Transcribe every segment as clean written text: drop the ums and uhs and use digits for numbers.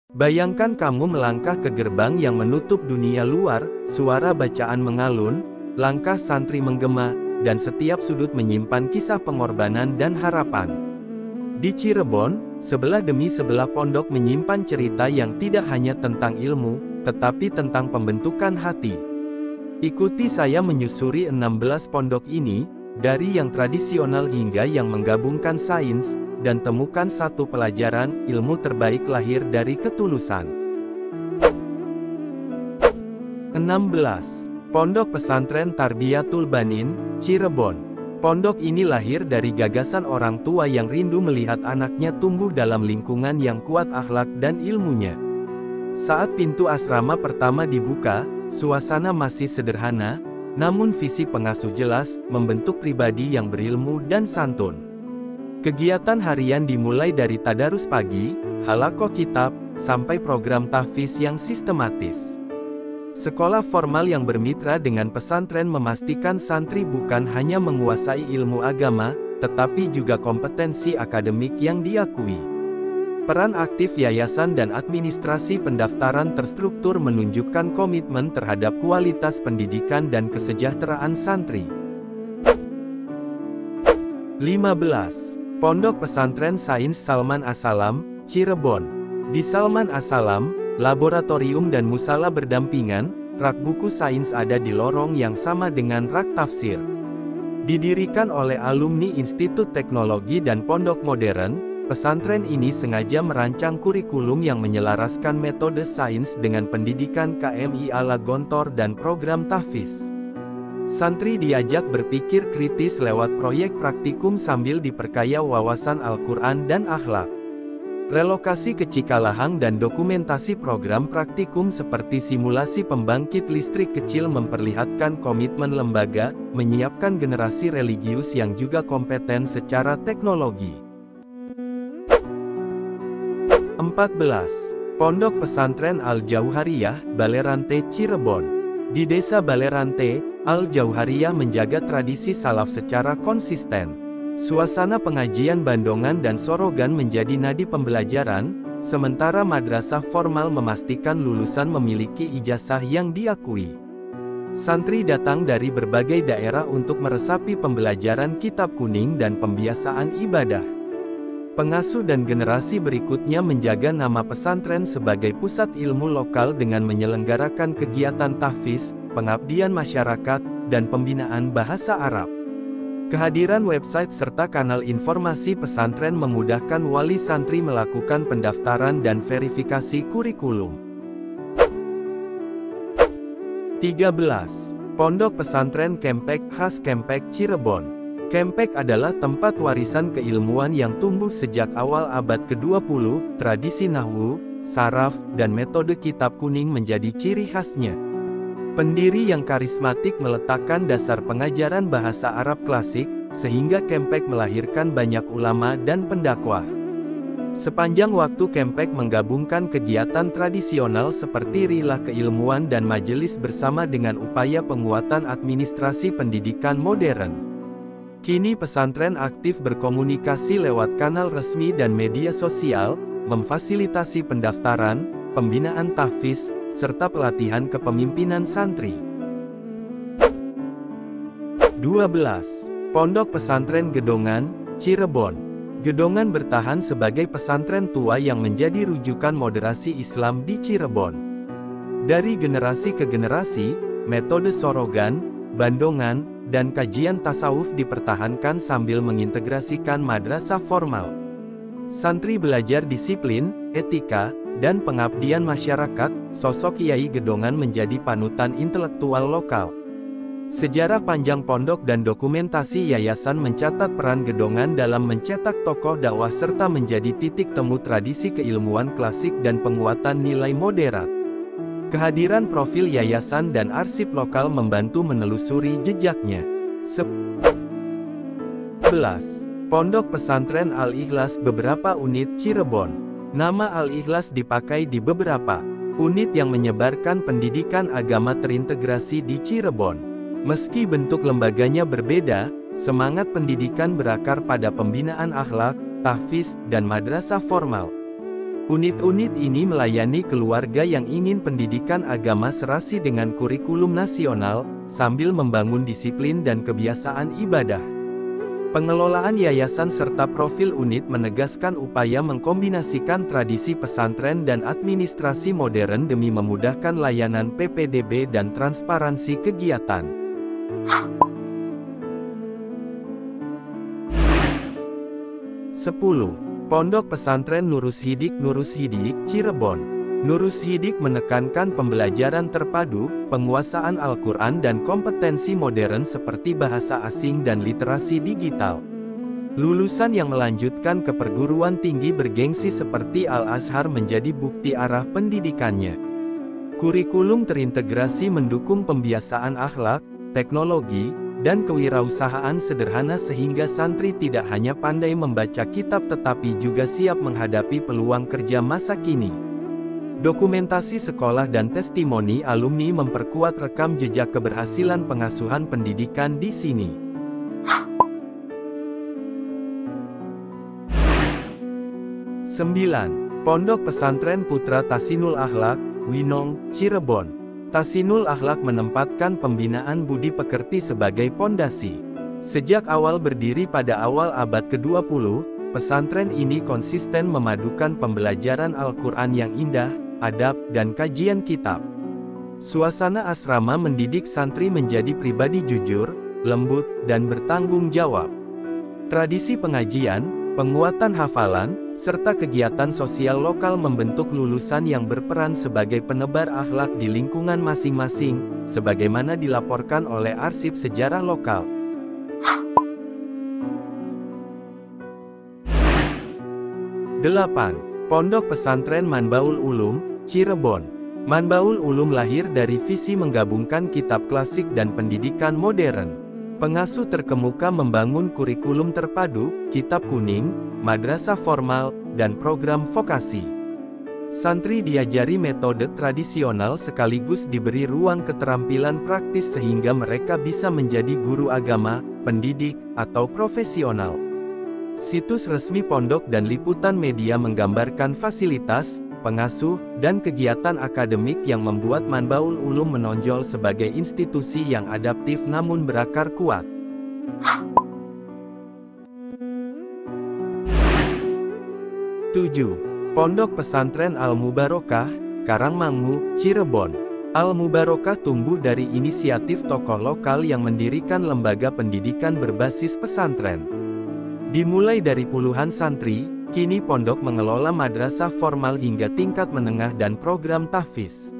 Bayangkan kamu melangkah ke gerbang yang menutup dunia luar, suara bacaan mengalun, langkah santri menggema, dan setiap sudut menyimpan kisah pengorbanan dan harapan. Di Cirebon, sebelah demi sebelah pondok menyimpan cerita yang tidak hanya tentang ilmu, tetapi tentang pembentukan hati. Ikuti saya menyusuri 16 pondok ini, dari yang tradisional hingga yang menggabungkan sains, dan temukan satu pelajaran, ilmu terbaik lahir dari ketulusan. 16. Pondok Pesantren Tarbiyatul Banin, Cirebon. Pondok ini lahir dari gagasan orang tua yang rindu melihat anaknya tumbuh dalam lingkungan yang kuat akhlak dan ilmunya. Saat pintu asrama pertama dibuka, suasana masih sederhana, namun visi pengasuh jelas, membentuk pribadi yang berilmu dan santun. Kegiatan harian dimulai dari tadarus pagi, halaqah kitab, sampai program tahfiz yang sistematis. Sekolah formal yang bermitra dengan pesantren memastikan santri bukan hanya menguasai ilmu agama, tetapi juga kompetensi akademik yang diakui. Peran aktif yayasan dan administrasi pendaftaran terstruktur menunjukkan komitmen terhadap kualitas pendidikan dan kesejahteraan santri. 15. Pondok Pesantren Sains Salman As-Salam, Cirebon. Di Salman As-Salam, laboratorium dan musala berdampingan, rak buku sains ada di lorong yang sama dengan rak tafsir. Didirikan oleh alumni Institut Teknologi dan Pondok Modern, pesantren ini sengaja merancang kurikulum yang menyelaraskan metode sains dengan pendidikan KMI ala Gontor dan program tahfiz. Santri diajak berpikir kritis lewat proyek praktikum sambil diperkaya wawasan Al-Quran dan akhlak. Relokasi ke Cikalahang dan dokumentasi program praktikum seperti simulasi pembangkit listrik kecil memperlihatkan komitmen lembaga, menyiapkan generasi religius yang juga kompeten secara teknologi. 14. Pondok Pesantren Al-Jauhariyah, Balerante, Cirebon. Di Desa Balerante, Al-Jauhariyah menjaga tradisi salaf secara konsisten. Suasana pengajian Bandongan dan Sorogan menjadi nadi pembelajaran, sementara madrasah formal memastikan lulusan memiliki ijazah yang diakui. Santri datang dari berbagai daerah untuk meresapi pembelajaran kitab kuning dan pembiasaan ibadah. Pengasuh dan generasi berikutnya menjaga nama pesantren sebagai pusat ilmu lokal dengan menyelenggarakan kegiatan tahfiz, pengabdian masyarakat, dan pembinaan bahasa Arab. Kehadiran website serta kanal informasi pesantren memudahkan wali santri melakukan pendaftaran dan verifikasi kurikulum. 13. Pondok Pesantren Kempek Khas Kempek, Cirebon. Kempek adalah tempat warisan keilmuan yang tumbuh sejak awal abad ke-20, tradisi nahwu, saraf, dan metode kitab kuning menjadi ciri khasnya. Pendiri yang karismatik meletakkan dasar pengajaran bahasa Arab klasik, sehingga Kempek melahirkan banyak ulama dan pendakwah. Sepanjang waktu Kempek menggabungkan kegiatan tradisional seperti rilah keilmuan dan majelis bersama dengan upaya penguatan administrasi pendidikan modern. Kini pesantren aktif berkomunikasi lewat kanal resmi dan media sosial, memfasilitasi pendaftaran, pembinaan tahfiz, serta pelatihan kepemimpinan santri. 12. Pondok Pesantren Gedongan, Cirebon. Gedongan bertahan sebagai pesantren tua yang menjadi rujukan moderasi Islam di Cirebon. Dari generasi ke generasi, metode Sorogan, Bandongan, dan kajian tasawuf dipertahankan sambil mengintegrasikan madrasah formal. Santri belajar disiplin, etika, dan pengabdian masyarakat. Sosok Kiai Gedongan menjadi panutan intelektual lokal. Sejarah panjang pondok dan dokumentasi yayasan mencatat peran Gedongan dalam mencetak tokoh dakwah serta menjadi titik temu tradisi keilmuan klasik dan penguatan nilai moderat. Kehadiran profil yayasan dan arsip lokal membantu menelusuri jejaknya. 11. Pondok Pesantren Al-Ikhlas beberapa unit Cirebon. Nama Al-Ikhlas dipakai di beberapa unit yang menyebarkan pendidikan agama terintegrasi di Cirebon. Meski bentuk lembaganya berbeda, semangat pendidikan berakar pada pembinaan akhlak, tahfiz, dan madrasah formal. Unit-unit ini melayani keluarga yang ingin pendidikan agama serasi dengan kurikulum nasional, sambil membangun disiplin dan kebiasaan ibadah. Pengelolaan yayasan serta profil unit menegaskan upaya mengkombinasikan tradisi pesantren dan administrasi modern demi memudahkan layanan PPDB dan transparansi kegiatan. 10. Pondok Pesantren Nurus Hidik Cirebon. Nurus Hidik menekankan pembelajaran terpadu, penguasaan Al-Quran dan kompetensi modern seperti bahasa asing dan literasi digital. Lulusan yang melanjutkan ke perguruan tinggi bergengsi seperti Al-Azhar menjadi bukti arah pendidikannya. Kurikulum terintegrasi mendukung pembiasaan akhlak, teknologi, dan kewirausahaan sederhana sehingga santri tidak hanya pandai membaca kitab tetapi juga siap menghadapi peluang kerja masa kini. Dokumentasi sekolah dan testimoni alumni memperkuat rekam jejak keberhasilan pengasuhan pendidikan di sini. 9. Pondok Pesantren Putra Tahsinul Akhlak, Winong, Cirebon. Tahsinul Akhlak menempatkan pembinaan budi pekerti sebagai pondasi. Sejak awal berdiri pada awal abad ke-20, pesantren ini konsisten memadukan pembelajaran Al-Quran yang indah, adab, dan kajian kitab. Suasana asrama mendidik santri menjadi pribadi jujur, lembut, dan bertanggung jawab. Tradisi pengajian, penguatan hafalan, serta kegiatan sosial lokal membentuk lulusan yang berperan sebagai penebar akhlak di lingkungan masing-masing, sebagaimana dilaporkan oleh arsip sejarah lokal. 8. Pondok Pesantren Manbaul Ulum, Cirebon. Manbaul Ulum lahir dari visi menggabungkan kitab klasik dan pendidikan modern. Pengasuh terkemuka membangun kurikulum terpadu, kitab kuning, madrasah formal, dan program vokasi. Santri diajari metode tradisional sekaligus diberi ruang keterampilan praktis sehingga mereka bisa menjadi guru agama, pendidik, atau profesional. Situs resmi pondok dan liputan media menggambarkan fasilitas, pengasuh, dan kegiatan akademik yang membuat Manbaul Ulum menonjol sebagai institusi yang adaptif namun berakar kuat. 7. Pondok Pesantren Al-Mubarokah, Karangmangu, Cirebon. Al-Mubarokah tumbuh dari inisiatif tokoh lokal yang mendirikan lembaga pendidikan berbasis pesantren. Dimulai dari puluhan santri, kini pondok mengelola madrasah formal hingga tingkat menengah dan program tahfiz.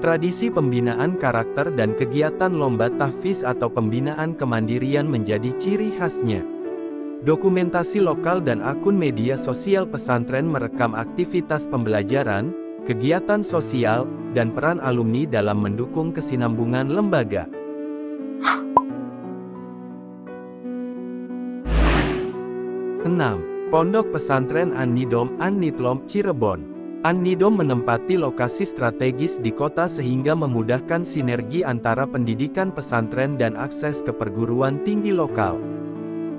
Tradisi pembinaan karakter dan kegiatan lomba tahfiz atau pembinaan kemandirian menjadi ciri khasnya. Dokumentasi lokal dan akun media sosial pesantren merekam aktivitas pembelajaran, kegiatan sosial, dan peran alumni dalam mendukung kesinambungan lembaga. 6. Pondok Pesantren An-Nidlom, Cirebon. An-Nidlom menempati lokasi strategis di kota sehingga memudahkan sinergi antara pendidikan pesantren dan akses ke perguruan tinggi lokal.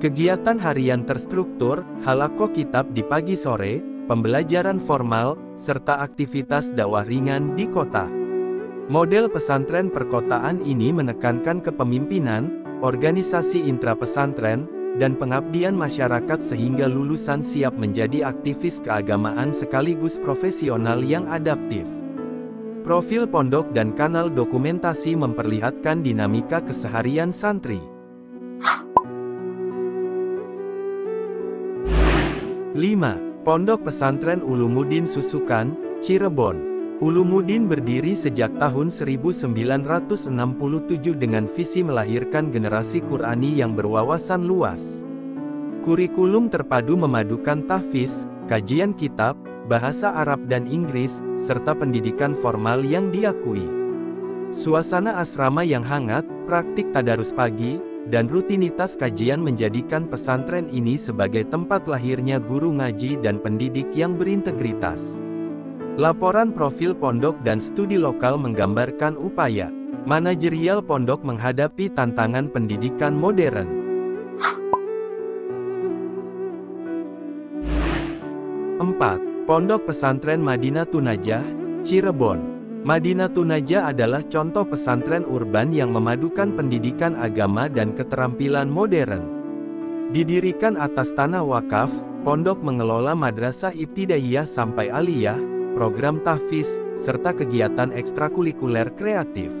Kegiatan harian terstruktur, halaqah kitab di pagi sore, pembelajaran formal, serta aktivitas dakwah ringan di kota. Model pesantren perkotaan ini menekankan kepemimpinan, organisasi intrapesantren, dan pengabdian masyarakat sehingga lulusan siap menjadi aktivis keagamaan sekaligus profesional yang adaptif. Profil pondok dan kanal dokumentasi memperlihatkan dinamika keseharian santri. 5. Pondok Pesantren Ulumuddin Susukan, Cirebon. Ulumuddin berdiri sejak tahun 1967 dengan visi melahirkan generasi Qur'ani yang berwawasan luas. Kurikulum terpadu memadukan tahfiz, kajian kitab, bahasa Arab dan Inggris, serta pendidikan formal yang diakui. Suasana asrama yang hangat, praktik tadarus pagi, dan rutinitas kajian menjadikan pesantren ini sebagai tempat lahirnya guru ngaji dan pendidik yang berintegritas. Laporan profil pondok dan studi lokal menggambarkan upaya manajerial pondok menghadapi tantangan pendidikan modern. 4. Pondok Pesantren Madinatul Najah, Cirebon. Madinatul Najah adalah contoh pesantren urban yang memadukan pendidikan agama dan keterampilan modern. Didirikan atas tanah wakaf, pondok mengelola madrasah ibtidaiyah sampai aliyah, program tahfiz, serta kegiatan ekstrakurikuler kreatif.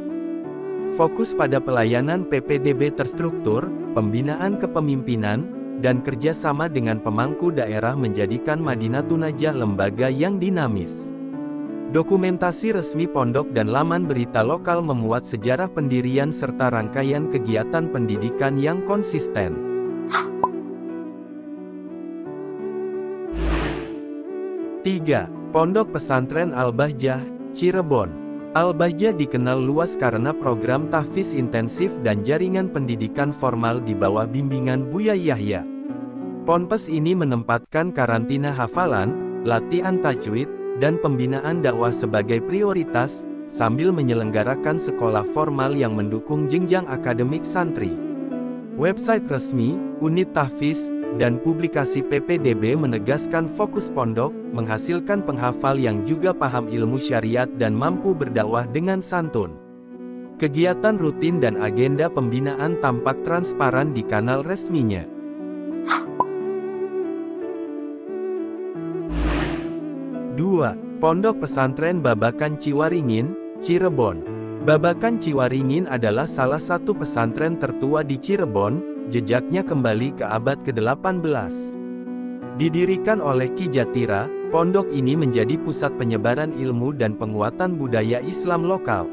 Fokus pada pelayanan PPDB terstruktur, pembinaan kepemimpinan, dan kerjasama dengan pemangku daerah menjadikan Madinatul Najah lembaga yang dinamis. Dokumentasi resmi pondok dan laman berita lokal memuat sejarah pendirian serta rangkaian kegiatan pendidikan yang konsisten. Tiga, Pondok Pesantren Al-Bahjah, Cirebon. Al-Bahjah dikenal luas karena program tahfiz intensif dan jaringan pendidikan formal di bawah bimbingan Buya Yahya. Ponpes ini menempatkan karantina hafalan, latihan tajwid, dan pembinaan dakwah sebagai prioritas, sambil menyelenggarakan sekolah formal yang mendukung jenjang akademik santri. Website resmi, unit tahfiz, dan publikasi PPDB menegaskan fokus pondok, menghasilkan penghafal yang juga paham ilmu syariat dan mampu berdakwah dengan santun. Kegiatan rutin dan agenda pembinaan tampak transparan di kanal resminya. 2. Pondok Pesantren Babakan Ciwaringin, Cirebon. Babakan Ciwaringin adalah salah satu pesantren tertua di Cirebon, jejaknya kembali ke abad ke-18. Didirikan oleh Ki Jatira, pondok ini menjadi pusat penyebaran ilmu dan penguatan budaya Islam lokal.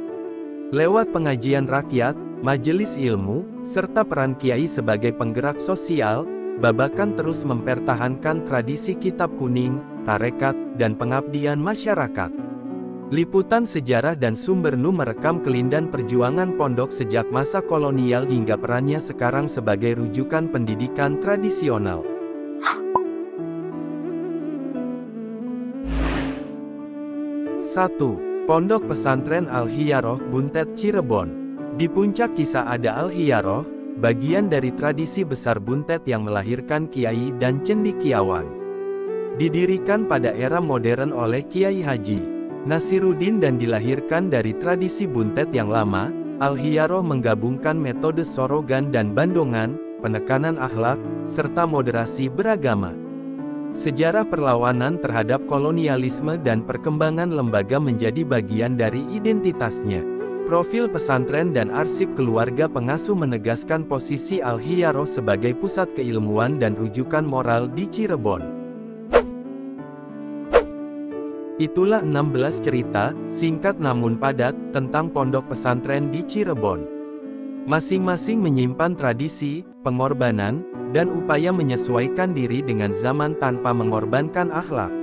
Lewat pengajian rakyat, majelis ilmu, serta peran kiai sebagai penggerak sosial, Babakan terus mempertahankan tradisi kitab kuning, tarekat, dan pengabdian masyarakat. Liputan sejarah dan sumber Nu merekam kelindan perjuangan pondok sejak masa kolonial hingga perannya sekarang sebagai rujukan pendidikan tradisional. Satu, Pondok Pesantren Al-Hiyaroh Buntet Cirebon. Di puncak kisah ada Al-Hiyaroh, bagian dari tradisi besar Buntet yang melahirkan kiai dan cendekiawan. Didirikan pada era modern oleh Kiai Haji Nasiruddin dan dilahirkan dari tradisi Buntet yang lama, Al-Hiyaroh menggabungkan metode sorogan dan bandongan, penekanan akhlak, serta moderasi beragama. Sejarah perlawanan terhadap kolonialisme dan perkembangan lembaga menjadi bagian dari identitasnya. Profil pesantren dan arsip keluarga pengasuh menegaskan posisi Al-Hiyaroh sebagai pusat keilmuan dan rujukan moral di Cirebon. Itulah 16 cerita, singkat namun padat, tentang pondok pesantren di Cirebon. Masing-masing menyimpan tradisi, pengorbanan, dan upaya menyesuaikan diri dengan zaman tanpa mengorbankan akhlak.